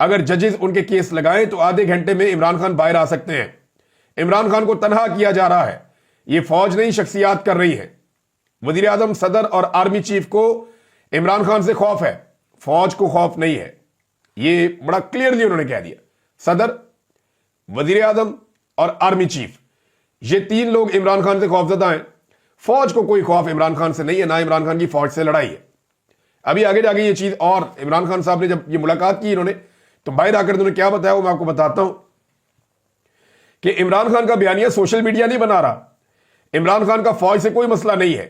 اگر ججز ان کے کیس لگائیں تو آدھے گھنٹے میں عمران خان باہر آ سکتے ہیں. عمران خان کو تنہا کیا جا رہا ہے. یہ فوج نہیں شخصیات کر رہی ہے. وزیر اعظم، صدر اور آرمی چیف کو عمران خان سے خوف ہے، فوج کو خوف نہیں ہے. یہ بڑا کلیئرلی انہوں نے کہہ دیا. صدر، وزیر اعظم اور آرمی چیف، یہ تین لوگ عمران خان سے خوفزدہ ہیں. فوج کو کوئی خوف عمران خان سے نہیں ہے، نہ عمران خان کی فوج سے لڑائی ہے. ابھی آگے جا کے یہ چیز، اور عمران خان صاحب نے جب یہ ملاقات کی انہوں نے، تو باہر آ کر انہوں نے کیا بتایا وہ میں آپ کو بتاتا ہوں کہ عمران خان کا بیانیہ سوشل میڈیا نہیں بنا رہا. عمران خان کا فوج سے کوئی مسئلہ نہیں ہے.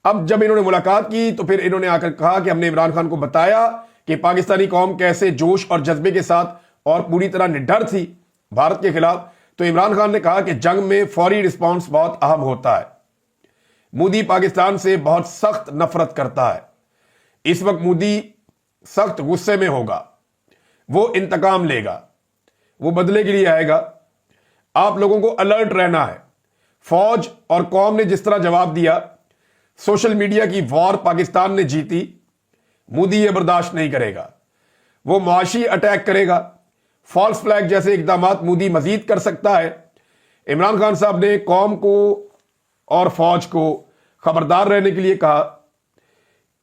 اب جب انہوں نے ملاقات کی تو پھر انہوں نے آ کر کہا کہ ہم نے عمران خان کو بتایا کہ پاکستانی قوم کیسے جوش اور جذبے کے ساتھ اور پوری طرح نڈر تھی بھارت کے خلاف. تو عمران خان نے کہا کہ جنگ میں فوری رسپانس بہت اہم ہوتا ہے. مودی پاکستان سے بہت سخت نفرت کرتا ہے. اس وقت مودی سخت غصے میں ہوگا، وہ انتقام لے گا، وہ بدلے کے لیے آئے گا. آپ لوگوں کو الرٹ رہنا ہے. فوج اور قوم نے جس طرح جواب دیا، سوشل میڈیا کی وار پاکستان نے جیتی. مودی یہ برداشت نہیں کرے گا. وہ معاشی اٹیک کرے گا. فالس فلیگ جیسے اقدامات مودی مزید کر سکتا ہے. عمران خان صاحب نے قوم کو اور فوج کو خبردار رہنے کے لیے کہا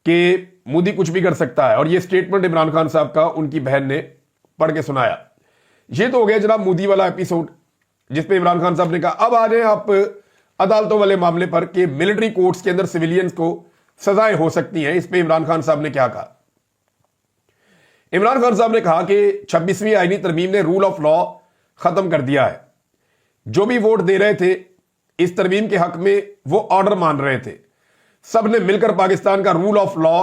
کہ مودی کچھ بھی کر سکتا ہے. اور یہ سٹیٹمنٹ عمران خان صاحب کا ان کی بہن نے پڑھ کے سنایا. یہ تو ہو گیا جناب مودی والا ایپیسوڈ جس پہ عمران خان صاحب نے کہا اب آ جائیں آپ عدالتوں والے معاملے پر کہ ملٹری کورٹس کے اندر سویلینز کو سزائیں ہو سکتی ہیں. اس پہ عمران خان صاحب نے کیا کہا؟ عمران خان صاحب نے کہا کہ 26ویں آئینی ترمیم نے رول آف لا ختم کر دیا ہے. جو بھی ووٹ دے رہے تھے اس ترمیم کے حق میں وہ آرڈر مان رہے تھے. سب نے مل کر پاکستان کا رول آف لا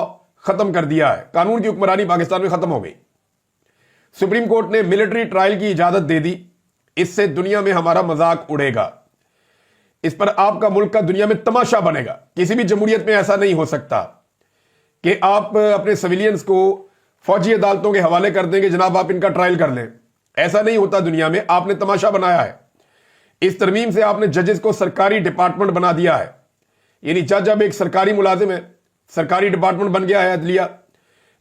ختم کر دیا ہے. قانون کی حکمرانی پاکستان میں ختم ہو گئی. سپریم کورٹ نے ملٹری ٹرائل کی اجازت دے دی. اس سے دنیا میں ہمارا مذاق اڑے گا. اس پر آپ کا ملک کا دنیا میں تماشا بنے گا. کسی بھی جمہوریت میں ایسا نہیں ہو سکتا کہ آپ اپنے سویلینز کو فوجی عدالتوں کے حوالے کر دیں گے جناب آپ ان کا ٹرائل کر لیں. ایسا نہیں ہوتا دنیا میں. آپ نے تماشا بنایا ہے. اس ترمیم سے آپ نے ججز کو سرکاری ڈپارٹمنٹ بنا دیا ہے. یعنی جج اب ایک سرکاری ملازم ہے، سرکاری ڈپارٹمنٹ بن گیا ہے عدلیہ.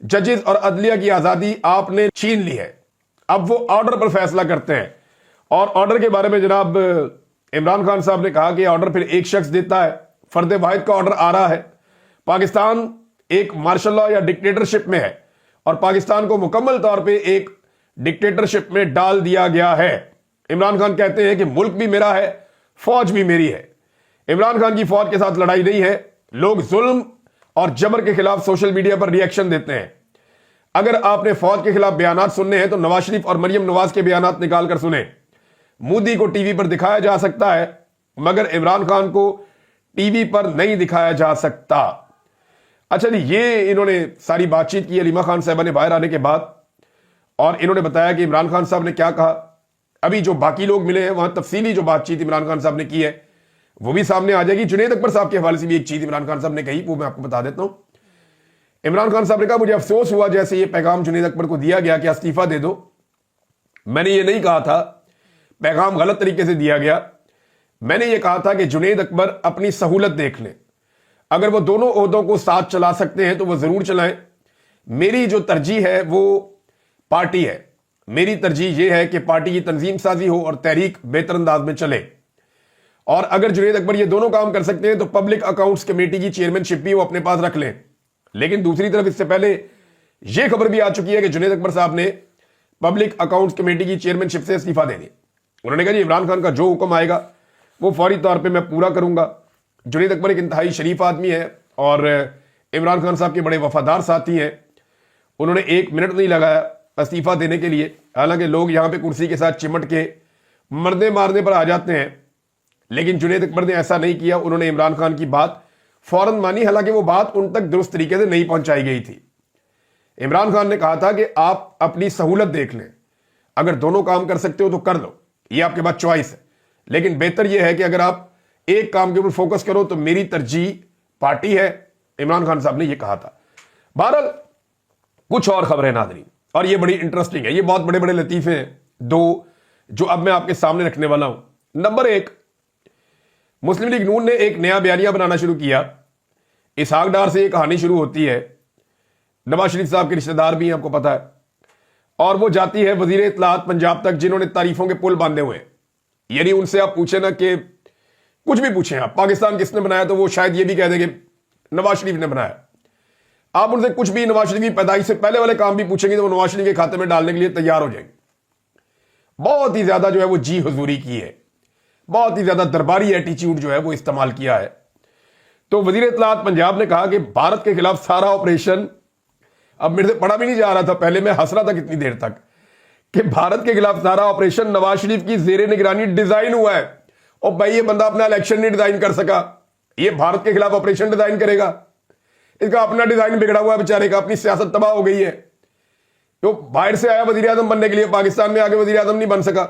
ججز اور عدلیہ کی آزادی آپ نے چھین لی ہے. اب وہ آرڈر پر فیصلہ کرتے ہیں. اور آرڈر کے بارے میں جناب عمران خان صاحب نے کہا کہ آرڈر پھر ایک شخص دیتا ہے. فرد واحد کا آرڈر آ رہا ہے. پاکستان ایک مارشل لا یا ڈکٹیٹرشپ میں ہے اور پاکستان کو مکمل طور پہ ایک ڈکٹیٹرشپ میں ڈال دیا گیا ہے. عمران خان کہتے ہیں کہ ملک بھی میرا ہے، فوج بھی میری ہے. عمران خان کی فوج کے ساتھ لڑائی نہیں ہے. لوگ ظلم اور جبر کے خلاف سوشل میڈیا پر ری ایکشن دیتے ہیں. اگر آپ نے فوج کے خلاف بیانات سننے ہیں تو نواز شریف اور مریم نواز کے بیانات نکال کر سنیں. مودی کو ٹی وی پر دکھایا جا سکتا ہے مگر عمران خان کو ٹی وی پر نہیں دکھایا جا سکتا. اچھا جی، یہ انہوں نے ساری بات چیت کی علیمہ خان صاحبہ نے باہر آنے کے بعد، اور انہوں نے بتایا کہ عمران خان صاحب نے کیا کہا. ابھی جو باقی لوگ ملے ہیں وہاں تفصیلی جو بات چیت عمران خان صاحب نے کی ہے وہ بھی سامنے آ جائے گی. جنید اکبر صاحب کے حوالے سے بھی ایک چیز عمران خان صاحب نے کہی، وہ میں آپ کو بتا دیتا ہوں. عمران خان صاحب نے کہا مجھے افسوس ہوا جیسے یہ پیغام جنید اکبر کو دیا گیا کہ استعفیٰ دے دو. میں نے یہ نہیں کہا تھا، پیغام غلط طریقے سے دیا گیا. میں نے یہ کہا تھا کہ جنید اکبر اپنی سہولت دیکھ لیں. اگر وہ دونوں عہدوں کو ساتھ چلا سکتے ہیں تو وہ ضرور چلائیں. میری جو ترجیح ہے وہ پارٹی ہے. میری ترجیح یہ ہے کہ پارٹی کی تنظیم سازی ہو اور تحریک بہتر انداز میں چلے. اور اگر جنید اکبر یہ دونوں کام کر سکتے ہیں تو پبلک اکاؤنٹس کمیٹی کی چیئرمین شپ بھی وہ اپنے پاس رکھ لیں. لیکن دوسری طرف اس سے پہلے یہ خبر بھی آ چکی ہے کہ جنید اکبر صاحب نے پبلک اکاؤنٹس کمیٹی کی چیئرمین شپ سے استعفیٰ دے دی. انہوں نے کہا جی عمران خان کا جو حکم آئے گا وہ فوری طور پہ میں پورا کروں گا. جنید اکبر ایک انتہائی شریف آدمی ہے اور عمران خان صاحب کے بڑے وفادار ساتھی ہیں. انہوں نے 1 منٹ نہیں لگایا استعفیٰ دینے کے لیے. حالانکہ لوگ یہاں پہ کرسی کے ساتھ چمٹ کے مردے مارنے پر آ جاتے ہیں، لیکن جنید اکبر نے ایسا نہیں کیا. انہوں نے عمران خان کی بات فوراً مانی، حالانکہ وہ بات ان تک درست طریقے سے نہیں پہنچائی گئی تھی. عمران خان نے کہا تھا کہ آپ اپنی سہولت دیکھ لیں. اگر دونوں کام کر سکتے ہو تو کر لو، یہ آپ کے پاس چوائس ہے. لیکن بہتر یہ ہے کہ اگر آپ ایک کام کے اوپر فوکس کرو تو میری ترجیح پارٹی ہے. عمران خان صاحب نے یہ کہا تھا. بہرحال کچھ اور خبریں ناظرین، اور یہ بڑی انٹرسٹنگ ہے. یہ بہت بڑے بڑے لطیفے ہیں دو جو اب میں آپ کے سامنے رکھنے والا ہوں. نمبر 1، مسلم لیگ نون نے ایک نیا بیانیہ بنانا شروع کیا. اسحاق ڈار سے یہ کہانی شروع ہوتی ہے. نواز شریف صاحب کے رشتہ دار بھی ہیں، آپ کو پتا ہے. اور وہ جاتی ہے وزیر اطلاعات پنجاب تک جنہوں نے تعریفوں کے پل باندھے ہوئے ہیں. یعنی ان سے آپ پوچھیں نا کہ کچھ بھی پوچھیں آپ پاکستان کس نے بنایا تو وہ شاید یہ بھی کہہ دیں کہ نواز شریف نے بنایا. آپ ان سے کچھ بھی نواز شریف کی پیدائش سے پہلے والے کام بھی پوچھیں گے تو وہ نواز شریف کے کھاتے میں ڈالنے کے لیے تیار ہو جائیں گے. بہت ہی زیادہ جو ہے وہ جی حضوری کی ہے, بہت ہی زیادہ درباری ایٹیچیوڈ جو ہے وہ استعمال کیا ہے. تو وزیر اطلاعات پنجاب نے کہا کہ بھارت کے خلاف سارا آپریشن, اب میرے سے پڑھا بھی نہیں جا رہا تھا, پہلے میں ہنس رہا تھا کتنی دیر تک, کہ بھارت کے خلاف سارا آپریشن نواز شریف کی زیر نگرانی ڈیزائن ہوا ہے. اور بھائی یہ بندہ اپنا الیکشن نہیں ڈیزائن کر سکا, یہ بھارت کے خلاف آپریشن ڈیزائن کرے گا؟ اس کا اپنا ڈیزائن بگڑا ہوا ہے بیچارے کا, اپنی سیاست تباہ ہو گئی ہے. تو باہر سے آیا وزیر اعظم بننے کے لیے, پاکستان میں آگے وزیر اعظم نہیں بن سکا,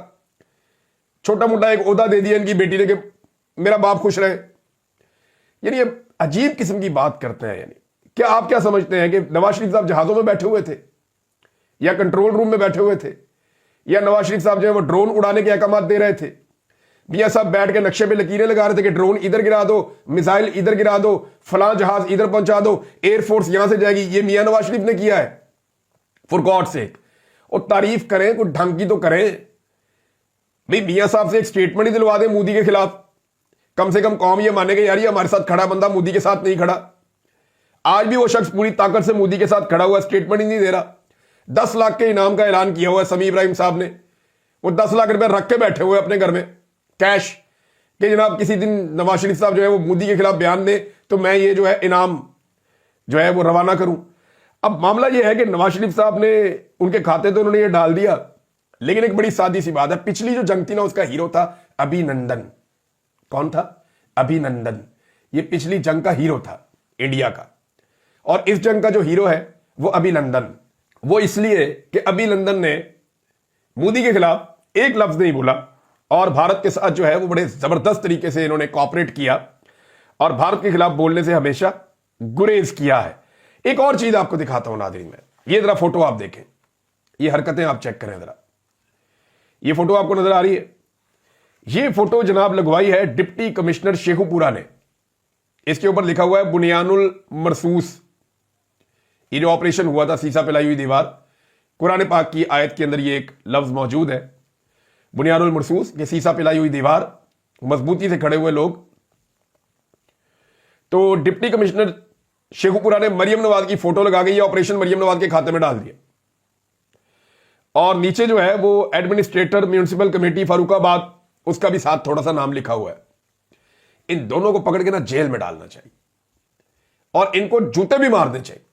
چھوٹا موٹا ایک عہدہ دے دیا ان کی بیٹی نے کہ میرا باپ خوش رہے. یعنی یہ عجیب قسم کی بات کرتے ہیں. یعنی کیا آپ کیا سمجھتے ہیں کہ نواز شریف صاحب جہازوں میں بیٹھے ہوئے تھے, یا کنٹرول روم میں بیٹھے ہوئے تھے, یا نواز شریف صاحب جو ہے وہ ڈرون اڑانے کے احکامات دے رہے تھے؟ میاں صاحب بیٹھ کے نقشے پہ لکیریں لگا رہے تھے کہ ڈرون ادھر گرا دو, میزائل ادھر گرا دو, فلاں جہاز ادھر پہنچا دو, ایئر فورس یہاں سے جائے گی. یہ میاں نواز شریف نے کیا ہے فور گاڈ سیک. اور تعریف کریں, کوئی ڈھنگ کی تو کریں بھئی. میاں صاحب سے ایک سٹیٹمنٹ ہی دلوا دیں مودی کے خلاف, کم سے کم قوم یہ مانے گا یار یہ ہمارے ساتھ کھڑا بندہ مودی کے ساتھ نہیں کھڑا. آج بھی وہ شخص پوری طاقت سے مودی کے ساتھ کھڑا ہوا, سٹیٹمنٹ ہی نہیں دے رہا. 10 لاکھ کے انعام کا اعلان کیا ہوا ہے سمیع ابراہیم صاحب نے, وہ 10 لاکھ روپے رکھ کے بیٹھے ہوئے اپنے گھر میں کیش, کہ جناب کسی دن نواز شریف صاحب جو ہے وہ مودی کے خلاف بیان دیں تو میں یہ جو ہے انعام جو ہے وہ روانہ کروں. اب معاملہ یہ ہے کہ نواز شریف صاحب نے ان کے کھاتے تو انہوں نے یہ ڈال دیا, لیکن ایک بڑی سادی سی بات ہے, پچھلی جو جنگ تھی نا اس کا ہیرو تھا ابھی نندن. کون تھا؟ ابھی نندن. یہ پچھلی جنگ کا ہیرو تھا انڈیا کا, اور اس جنگ کا جو ہیرو ہے وہ ابھی نندن. وہ اس لیے کہ ابھی نندن نے مودی کے خلاف ایک لفظ نہیں بولا, اور بھارت کے ساتھ جو ہے وہ بڑے زبردست طریقے سے انہوں نے کوآپریٹ کیا, اور بھارت کے خلاف بولنے سے ہمیشہ گریز کیا ہے. ایک اور چیز آپ کو دکھاتا ہوں ناظرین میں, یہ ذرا فوٹو آپ دیکھیں, یہ حرکتیں آپ چیک کریں ذرا. یہ فوٹو آپ کو نظر آ رہی ہے؟ یہ فوٹو جناب لگوائی ہے ڈپٹی کمشنر شیخو پورا نے. اس کے اوپر لکھا ہوا ہے بنیان المرصوص. یہ جو آپریشن ہوا تھا سیسا پلائی ہوئی دیوار, قرآن پاک کی آیت کے اندر یہ ایک لفظ موجود ہے بنیان المرصوص, کہ سیسا پلائی ہوئی دیوار, مضبوطی سے کھڑے ہوئے لوگ. تو ڈپٹی کمشنر شیخو پورا نے مریم نواز کی فوٹو لگا کے یہ آپریشن مریم نواز کے کھاتے میں ڈال دیا, اور نیچے جو ہے وہ ایڈمنسٹریٹر میونسپل کمیٹی فاروق آباد, اس کا بھی ساتھ تھوڑا سا نام لکھا ہوا ہے. ان دونوں کو پکڑ کے نا جیل میں ڈالنا چاہیے, اور ان کو جوتے بھی مارنے چاہیے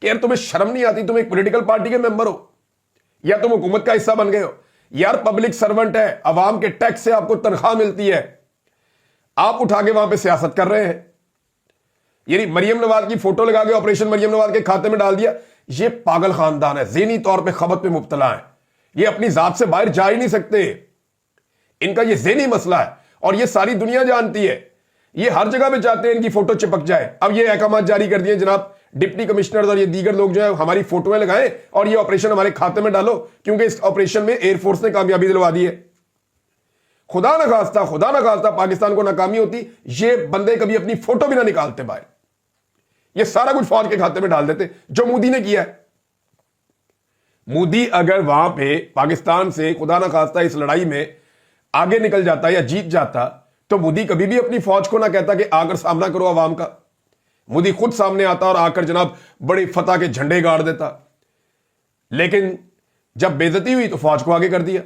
کہ یار تمہیں شرم نہیں آتی, تم ایک پولیٹیکل پارٹی کے ممبر ہو یا تم حکومت کا حصہ بن گئے ہو. یار پبلک سرونٹ ہے, عوام کے ٹیکس سے آپ کو تنخواہ ملتی ہے, آپ اٹھا کے وہاں پہ سیاست کر رہے ہیں. یعنی مریم نواز کی فوٹو لگا کے آپریشن مریم نواز کے کھاتے میں ڈال دیا. یہ پاگل خاندان ہے, ذہنی طور پہ خبط پہ مبتلا ہے, یہ اپنی ذات سے باہر جا ہی نہیں سکتے. ان کا یہ ذہنی مسئلہ ہے, اور یہ ساری دنیا جانتی ہے. یہ ہر جگہ پہ چاہتے ہیں ان کی فوٹو چپک جائے. اب یہ احکامات جاری کر دیے جناب ڈپٹی کمشنر اور یہ دیگر لوگ جو ہے ہماری فوٹویں لگائیں اور یہ آپریشن ہمارے کھاتے میں ڈالو, کیونکہ اس آپریشن میں ایئر فورس نے کامیابی دلوا دی ہے. خدا نہ خواستہ پاکستان کو ناکامی ہوتی, یہ بندے کبھی اپنی فوٹو بھی نہ نکالتے باہر, یہ سارا کچھ فوج کے کھاتے میں ڈال دیتے, جو مودی نے کیا ہے. مودی اگر وہاں پہ پاکستان سے خدا نہ خواستہ اس لڑائی میں آگے نکل جاتا یا جیت جاتا تو مودی کبھی بھی اپنی فوج کو نہ کہتا کہ آ کر سامنا کرو عوام کا. مودی خود سامنے آتا اور آ کر جناب بڑی فتح کے جھنڈے گاڑ دیتا. لیکن جب بے عزتی ہوئی تو فوج کو آگے کر دیا.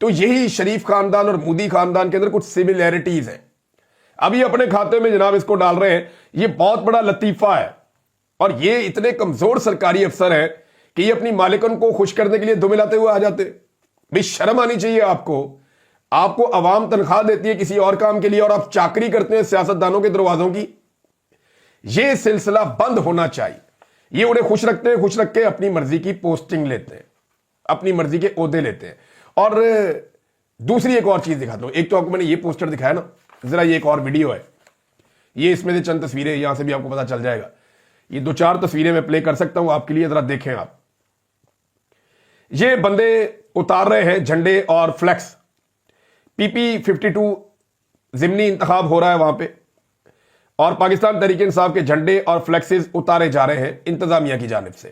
تو یہی شریف خاندان اور مودی خاندان کے اندر کچھ سملیرٹیز ہیں. اب یہ اپنے کھاتے میں جناب اس کو ڈال رہے ہیں. یہ بہت بڑا لطیفہ ہے, اور یہ اتنے کمزور سرکاری افسر ہیں کہ یہ اپنی مالکن کو خوش کرنے کے لیے دو ملاتے ہوئے آ جاتے. بھی شرم آنی چاہیے آپ کو عوام تنخواہ دیتی ہے کسی اور کام کے لیے, اور آپ چاکری کرتے ہیں سیاستدانوں کے دروازوں کی. یہ سلسلہ بند ہونا چاہیے. یہ انہیں خوش رکھتے ہیں, خوش رکھ کے اپنی مرضی کی پوسٹنگ لیتے ہیں, اپنی مرضی کے عہدے لیتے ہیں. اور دوسری ایک اور چیز دکھاتا ہوں. ایک تو آپ کو میں نے یہ پوسٹر دکھایا نا, ذرا یہ ایک اور ویڈیو ہے, یہ اس میں سے چند تصویریں, یہاں سے بھی آپ کو پتا چل جائے گا. یہ 2-4 تصویریں میں پلے کر سکتا ہوں آپ کے لیے, ذرا دیکھیں آپ. یہ بندے اتار رہے ہیں جھنڈے اور فلیکس. PP-52 ضمنی انتخاب ہو رہا ہے وہاں پہ, اور پاکستان تحریک انصاف کے جھنڈے اور فلیکسز اتارے جا رہے ہیں انتظامیہ کی جانب سے.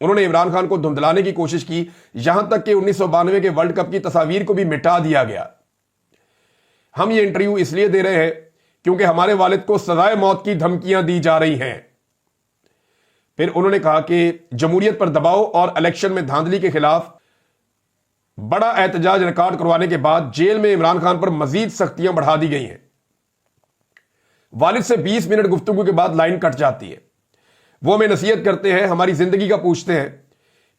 انہوں نے عمران خان کو دھندلانے کی کوشش کی، یہاں تک کہ 1992 کے ورلڈ کپ کی تصاویر کو بھی مٹا دیا گیا۔ ہم یہ انٹرویو اس لیے دے رہے ہیں کیونکہ ہمارے والد کو سزائے موت کی دھمکیاں دی جا رہی ہیں۔ پھر انہوں نے کہا کہ جمہوریت پر دباؤ اور الیکشن میں دھاندلی کے خلاف بڑا احتجاج ریکارڈ کروانے کے بعد جیل میں عمران خان پر مزید سختیاں بڑھا دی گئی ہیں۔ والد سے 20 منٹ گفتگو کے بعد لائن کٹ جاتی ہے۔ وہ ہمیں نصیحت کرتے ہیں، ہماری زندگی کا پوچھتے ہیں،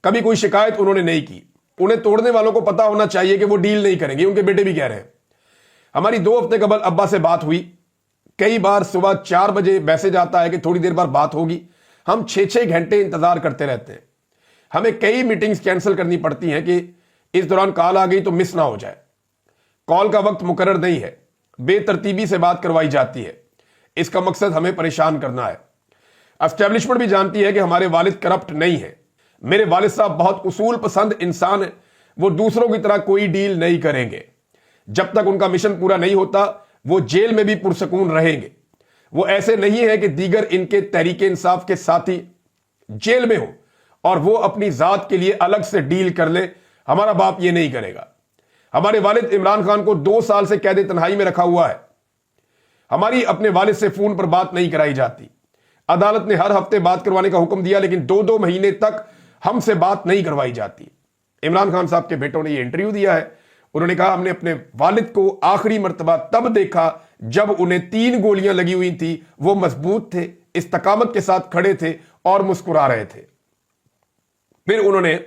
کبھی کوئی شکایت انہوں نے نہیں کی۔ انہیں توڑنے والوں کو پتا ہونا چاہیے کہ وہ ڈیل نہیں کریں گے، ان کے بیٹے بھی کہہ رہے ہیں۔ ہماری 2 ہفتے قبل ابا سے بات ہوئی، کئی بار صبح 4 بجے میسج آتا ہے کہ تھوڑی دیر بعد بات ہوگی، ہم 6 گھنٹے انتظار کرتے رہتے ہیں۔ ہمیں کئی میٹنگز کینسل کرنی پڑتی ہیں کہ اس دوران کال آ گئی تو مس نہ ہو جائے۔ کال کا وقت مقرر نہیں ہے، بے ترتیبی سے بات کروائی جاتی ہے، اس کا مقصد ہمیں پریشان کرنا ہے۔ اسٹیبلشمنٹ بھی جانتی ہے کہ ہمارے والد کرپٹ نہیں ہیں۔ میرے والد صاحب بہت اصول پسند انسان ہیں، وہ دوسروں کی طرح کوئی ڈیل نہیں کریں گے۔ جب تک ان کا مشن پورا نہیں ہوتا وہ جیل میں بھی پرسکون رہیں گے۔ وہ ایسے نہیں ہے کہ دیگر ان کے تحریک انصاف کے ساتھی جیل میں ہو اور وہ اپنی ذات کے لیے الگ سے ڈیل کر لیں۔ ہمارا باپ یہ نہیں کرے گا۔ ہمارے والد عمران خان کو 2 سال سے قید تنہائی میں رکھا ہوا ہے۔ ہماری اپنے والد سے فون پر بات نہیں کرائی جاتی۔ عدالت نے ہر ہفتے بات کروانے کا حکم دیا لیکن 2 مہینے تک ہم سے بات نہیں کروائی جاتی۔ عمران خان صاحب کے بیٹوں نے یہ انٹرویو دیا ہے۔ انہوں نے کہا ہم نے اپنے والد کو آخری مرتبہ تب دیکھا جب انہیں 3 گولیاں لگی ہوئی تھی، وہ مضبوط تھے، استقامت کے ساتھ کھڑے تھے اور مسکرا رہے تھے۔ پھر انہوں نے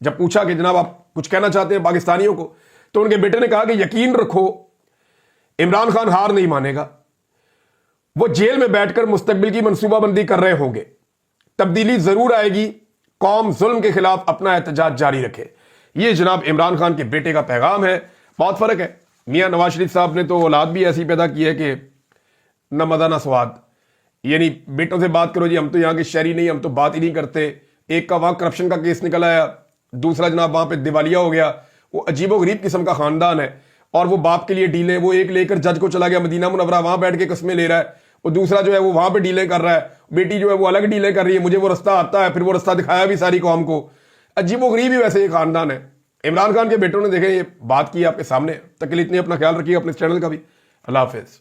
جب پوچھا کہ جناب آپ کچھ کہنا چاہتے ہیں پاکستانیوں کو، تو ان کے بیٹے نے کہا کہ یقین رکھو عمران خان ہار نہیں مانے گا، وہ جیل میں بیٹھ کر مستقبل کی منصوبہ بندی کر رہے ہوں گے، تبدیلی ضرور آئے گی، قوم ظلم کے خلاف اپنا احتجاج جاری رکھے۔ یہ جناب عمران خان کے بیٹے کا پیغام ہے۔ بہت فرق ہے، میاں نواز شریف صاحب نے تو اولاد بھی ایسی پیدا کی ہے کہ نہ مزہ نہ سواد، یعنی بیٹوں سے بات کرو جی ہم تو یہاں کے شہری نہیں، ہم تو بات ہی نہیں کرتے۔ ایک کا وہاں کرپشن کا کیس نکل آیا، دوسرا جناب وہاں پہ دیوالیہ ہو گیا۔ وہ عجیب و غریب قسم کا خاندان ہے اور وہ باپ کے لیے ڈیلیں، وہ ایک لے کر جج کو چلا گیا مدینہ منورہ، وہاں بیٹھ کے قسمیں لے رہا ہے، وہ دوسرا جو ہے وہ وہاں پہ ڈیلیں کر رہا ہے، بیٹی جو ہے وہ الگ ڈیلیں کر رہی ہے، مجھے وہ رستہ آتا ہے، پھر وہ رستہ دکھایا بھی ساری قوم کو۔ عجیب و غریب ہی ویسے یہ خاندان ہے۔ عمران خان کے بیٹوں نے دیکھیں یہ بات کی آپ کے سامنے۔ تک کے لیے اتنے اپنا خیال رکھیے، اپنے چینل کا بھی۔ اللہ حافظ۔